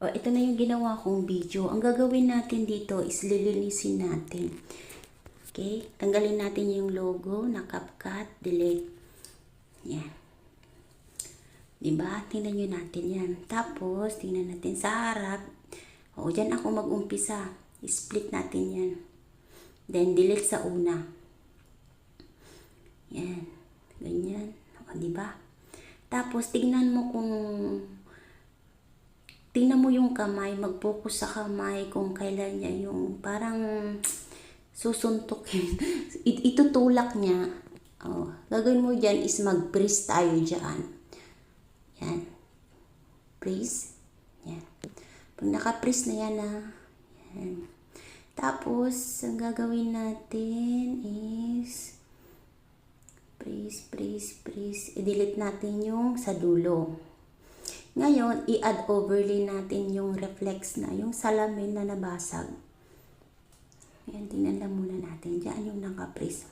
O, ito na yung ginawa kong video. Ang gagawin natin dito is lilinisin natin. Okay? Tanggalin natin yung logo na CapCut, delete. Yan. Diba? Tingnan nyo natin yan. Tapos, tingnan natin sa harap. O, dyan ako mag-umpisa. Split natin yan. Then, delete sa una. Yan. Ganyan. O, diba? Tapos, tingnan mo yung kamay, mag-focus sa kamay kung kailan niya yung parang susuntukin. Itutulak niya. Oh, gagawin mo dyan is mag-press tayo dyan. Yan. Press. Yan. Pag naka-press na yan yan. Tapos, ang gagawin natin is press. I-delete natin yung sa dulo. Ngayon, i-add overlay natin yung reflex na, yung salamin na nabasag. Ayan, tingnan lang muna natin. Diyan yung naka-press.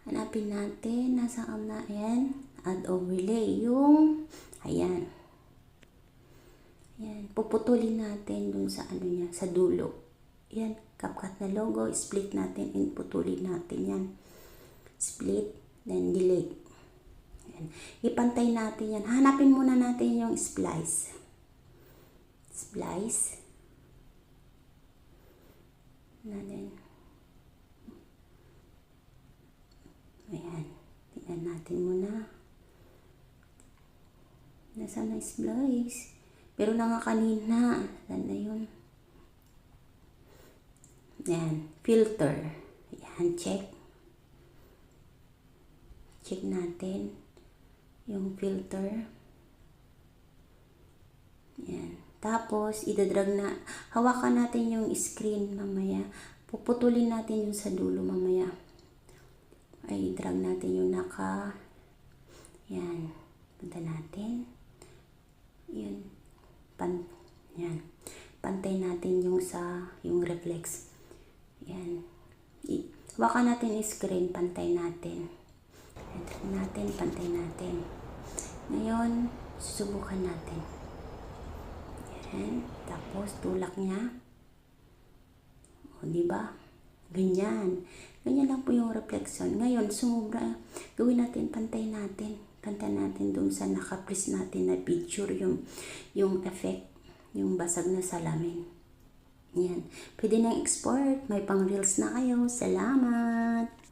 Hanapin natin, nasaan na, ayan, add overlay. Yung, ayan. Ayan, puputulin natin dun sa ano niya, sa dulo. Ayan, CapCut na logo, split natin, and putulin natin yan. Split, then delete. Ipantay natin yan. Hanapin muna natin yung splice. Splice. Natin. Ayan. Tingnan natin muna. Nasaan na splice? Pero na nga kanina. Saan na yun? Ayan. Filter. Ayan. Check. Check natin yung filter. Yan. Tapos, idadrag na. Hawakan natin yung screen mamaya. Puputulin natin yung sa dulo mamaya. Ay, drag natin yung yan. Punta natin. Yan. Yan. Pantay natin yung yung reflex. Yan. Hawakan natin yung screen. Pantay natin. Pantay natin. Ngayon, susubukan natin. Yan. Tapos, tulak niya. O, diba? Ganyan. Ganyan lang po yung reflection. Ngayon, sumubra. Gawin natin, pantay natin. Pantay natin doon sa naka-press natin na picture yung effect, yung basag na salamin. Yan. Pwede nang export. May pang reels na kayo. Salamat!